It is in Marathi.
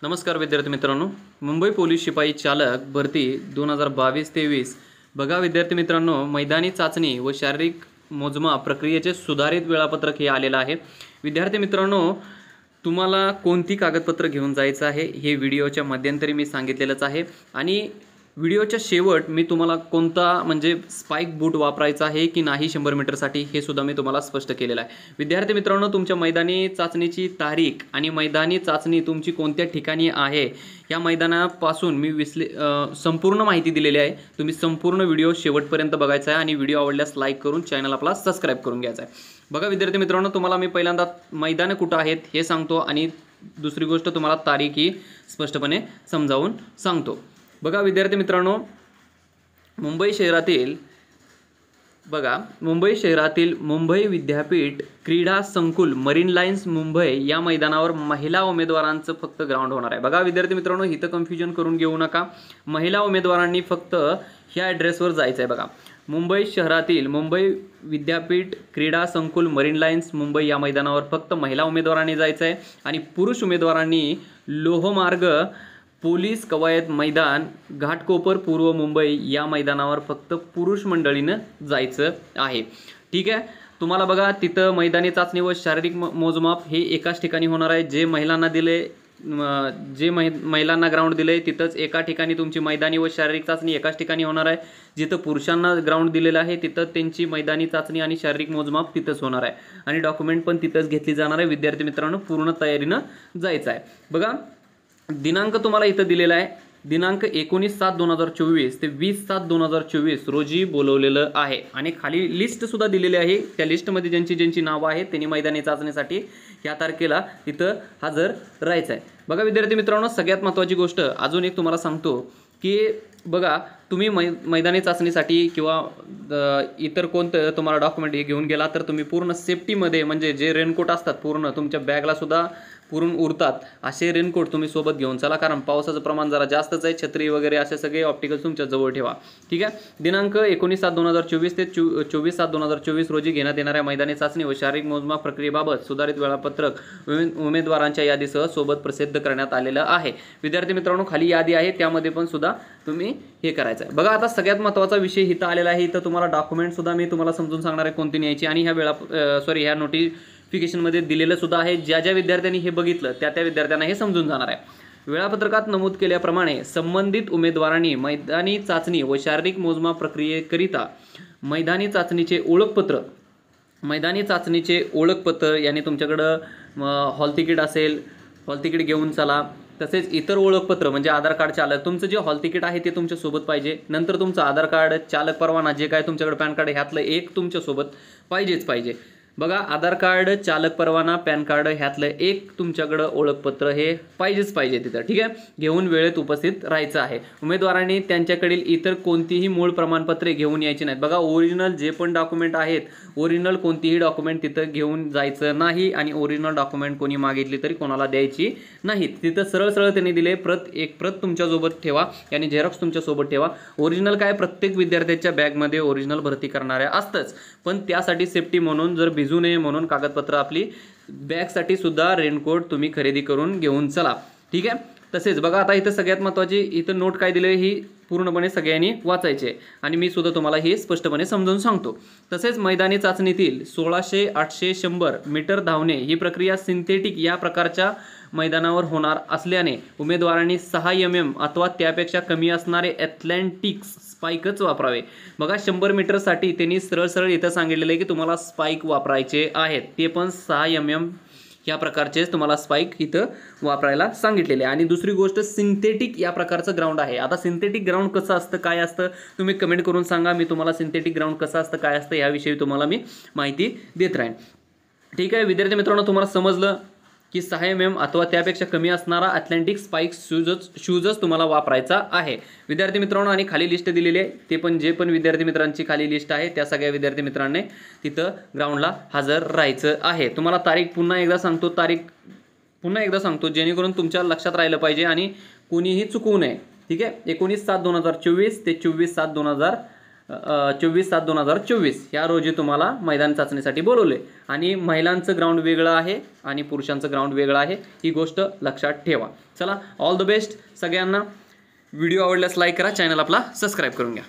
नमस्कार विद्यार्थी मित्रांनो, मुंबई पोलीस शिपाई चालक भरती 2022-23 बघा विद्यार्थी मित्रांनो, मैदानी चाचणी व शारीरिक मोजमाप प्रक्रियेचे सुधारित वेळापत्रक हे आलेलं आहे। विद्यार्थी मित्रांनो, तुम्हाला कोणती कागदपत्र घेऊन जायचं आहे हे व्हिडिओच्या मध्यंतरी मी सांगितलेलंच आहे आणि व्हिडिओच्या शेवट मी तुम्हाला कोणता म्हणजे स्पाइक बूट वापरायचा आहे की नाही 100 मीटरसाठी हे सुद्धा मी तुम्हाला स्पष्ट केलेलं आहे। विद्यार्थी मित्रांनो, तुमच्या मैदानी चाचणीची तारीख आणि मैदानी चाचणी तुमची कोणत्या ठिकाणी आहे या मैदानापासून मी संपूर्ण माहिती दिलेली आहे। तुम्ही संपूर्ण व्हिडिओ शेवटपर्यंत बघायचा आहे आणि व्हिडिओ आवडल्यास लाईक करून चॅनल आपला सबस्क्राइब करून घ्यायचा आहे। बघा विद्यार्थी मित्रांनो, तुम्हाला मी पहिल्यांदा मैदान कुठं आहेत हे सांगतो आणि दुसरी गोष्ट तुम्हाला तारीख ही स्पष्टपणे समजावून सांगतो। बघा विद्यार्थी मित्रांनो, मुंबई शहरातील मुंबई विद्यापीठ क्रीडा संकुल मरीन लाईन्स मुंबई या मैदानावर महिला उमेदवारांचं फक्त ग्राउंड होणार आहे। बघा विद्यार्थी मित्रांनो, इथं कन्फ्युजन करून घेऊ नका। महिला उमेदवारांनी फक्त ह्या ॲड्रेसवर जायचं आहे। बघा, मुंबई शहरातील मुंबई विद्यापीठ क्रीडा संकुल मरीन लाईन्स मुंबई या मैदानावर फक्त महिला उमेदवारांनी जायचं आहे आणि पुरुष उमेदवारांनी लोहमार्ग पोलीस कवायत मैदान घाटकोपर पूर्व मुंबई या मैदानावर फक्त पुरुष मंडळीनं जायचं आहे। ठीक आहे, तुम्हाला बघा तिथं मैदानी चाचणी व शारीरिक मोजमाप हे एकाच ठिकाणी होणार आहे। जे महिलांना दिले महिलांना ग्राउंड दिले तिथंच एका ठिकाणी तुमची मैदानी व शारीरिक चाचणी एकाच ठिकाणी होणार आहे। जिथं पुरुषांना ग्राउंड दिलेलं आहे तिथं त्यांची मैदानी चाचणी आणि शारीरिक मोजमाप तिथंच होणार आहे आणि डॉक्युमेंट पण तिथंच घेतली जाणार आहे। विद्यार्थी मित्रांनो, पूर्ण तयारीनं जायचं आहे। बघा, दिनांक तुम्हाला इथं दिलेला आहे, दिनांक 19/7/2024 ते 20/7/2024 रोजी बोलवलेलं आहे आणि खाली लिस्ट सुद्धा दिलेली आहे। त्या लिस्टमध्ये ज्यांची नावं आहेत त्यांनी मैदानी चाचणीसाठी या तारखेला तिथं हजर राहायचं आहे। बघा विद्यार्थी मित्रांनो, सगळ्यात महत्त्वाची गोष्ट अजून एक तुम्हाला सांगतो की बघा, तुम्ही मैदानी चाचणीसाठी किंवा इतर कोणतं तुम्हाला डॉक्युमेंट हे घेऊन गेला तर तुम्ही पूर्ण सेफ्टीमध्ये म्हणजे जे रेनकोट असतात पूर्ण तुमच्या बॅगला सुद्धा पुरून उरतात असे रेनकोट तुम्ही सोबत घेऊन चला, कारण पावसाचं प्रमाण जरा जास्तच आहे। छत्री वगैरे असे सगळे ऑप्टिकल तुमच्या जवळ ठेवा। ठीक आहे, दिनांक 19/7/2024 ते 24/7/2024 रोजी घेण्यात येणाऱ्या मैदानी चाचणी व शारीरिक मोजमाप प्रक्रियेबाबत सुधारित वेळापत्रक उमेदवारांच्या यादीसह सोबत प्रसिद्ध करण्यात आलेलं आहे। विद्यार्थी मित्रांनो, खाली यादी आहे त्यामध्ये पण सुद्धा तुम्ही हे करायचं आहे। बघा, आता सगळ्यात महत्त्वाचा विषय इथं आलेला आहे। इथं तुम्हाला डॉक्युमेंट सुद्धा मी तुम्हाला समजून सांगणार आहे कोणती न्यायची आणि ह्या नोटिफिकेशनमध्ये दिलेलं सुद्धा आहे। ज्या विद्यार्थ्यांनी हे बघितलं त्या विद्यार्थ्यांना हे समजून जाणार आहे। वेळापत्रकात नमूद केल्याप्रमाणे संबंधित उमेदवारांनी मैदानी चाचणी व शारीरिक मोजमाप प्रक्रियेकरिता मैदानी चाचणीचे ओळखपत्र याने तुमच्याकडं हॉल तिकीट असेल, हॉल तिकीट घेऊन चला। तसेच इतर ओळखपत्र म्हणजे आधार कार्ड चालक, तुमचं जे हॉल तिकीट आहे ते तुमच्या सोबत पाहिजे। नंतर तुमचं आधार कार्ड, चालक परवाना, जे काय तुमच्याकडे पॅन कार्ड ह्यातलं एक तुमच्या सोबत पाहिजे। बघा, आधार कार्ड, चालक परवाना, पॅन कार्ड ह्यातलं एक तुमच्याकडं ओळखपत्र हे पाहिजे तिथं। ठीक आहे, घेऊन वेळेत उपस्थित राहायचं आहे। उमेदवारांनी त्यांच्याकडील इतर कोणतीही मूळ प्रमाणपत्रे घेऊन यायची नाहीत। बघा, ओरिजिनल जे पण डॉक्युमेंट आहेत, ओरिजिनल कोणतीही डॉक्युमेंट तिथं घेऊन जायचं नाही आणि ओरिजिनल डॉक्युमेंट कोणी मागितली तरी कोणाला द्यायची नाहीत। तिथं सरळ त्यांनी दिले, एक प्रत तुमच्यासोबत ठेवा आणि झेरॉक्स तुमच्यासोबत ठेवा। ओरिजिनल काय प्रत्येक विद्यार्थ्याच्या बॅगमध्ये ओरिजिनल भरती करणाऱ्या असतंच, पण त्यासाठी सेफ्टी म्हणून जर भिजू नये म्हणून कागदपत्र आपली बॅगसाठी सुद्धा रेनकोट तुम्ही खरेदी करून घेऊन चला। ठीक आहे, तसेच बघा, आता इथं सगळ्यात महत्त्वाची इथं नोट काय दिली ही पूर्णपणे सगळ्यांनी वाचायचे आणि मी सुद्धा तुम्हाला हे स्पष्टपणे समजावून सांगतो। तसेच मैदानी चाचणीतील 1600, 800, 100 मीटर धावणे ही प्रक्रिया सिंथेटिक या प्रकारच्या मैदानावर होणार असल्याने उमेदवारांनी 6 mm अथवा त्यापेक्षा कमी असणारे ॲथलेटिक्स स्पाइकच वापरावे। बघा, 100 मीटरसाठी त्यांनी सरळ इथं सांगितलेलं आहे की तुम्हाला स्पाइक वापरायचे आहेत, ते पण 6 mm या प्रकारचेच तुम्हाला स्पाइक इथं वापरायला सांगितलेले आहे। आणि दुसरी गोष्ट, सिंथेटिक या प्रकारचं ग्राउंड आहे। आता सिंथेटिक ग्राउंड कसं असतं, काय असतं, तुम्ही कमेंट करून सांगा। मी तुम्हाला सिंथेटिक ग्राउंड कसं असतं, काय असतं याविषयी तुम्हाला मी माहिती देत राहीन। ठीक आहे विद्यार्थी मित्रांनो, तुम्हाला समजलं की 6 mm अथवा त्यापेक्षा कमी असणारा ॲथलेटिक स्पाइक शूजच तुम्हाला वापरायचा आहे विद्यार्थी मित्रांनो। आणि खाली लिस्ट दिलेली आहे, ते पण जे पण विद्यार्थी मित्रांची खाली लिस्ट आहे त्या सगळ्या विद्यार्थी मित्रांनी तिथं ग्राउंडला हजर राहायचं आहे। तुम्हाला तारीख पुन्हा एकदा सांगतो जेणेकरून तुमच्या लक्षात राहिलं पाहिजे आणि कोणीही चुकवू नये। ठीक आहे, 19/7/2024 ते 24/7/2024 24/7/2024 या रोजी तुम्हाला मैदान चाचणीसाठी बोलवले आणि महिलांचं ग्राउंड वेगळं आहे आणि पुरुषांचं ग्राउंड वेगळं आहे, ही गोष्ट लक्षात ठेवा. चला, ऑल द बेस्ट सगळ्यांना. व्हिडिओ आवडल्यास लाईक करा, चॅनल आपला सबस्क्राईब करून घ्या.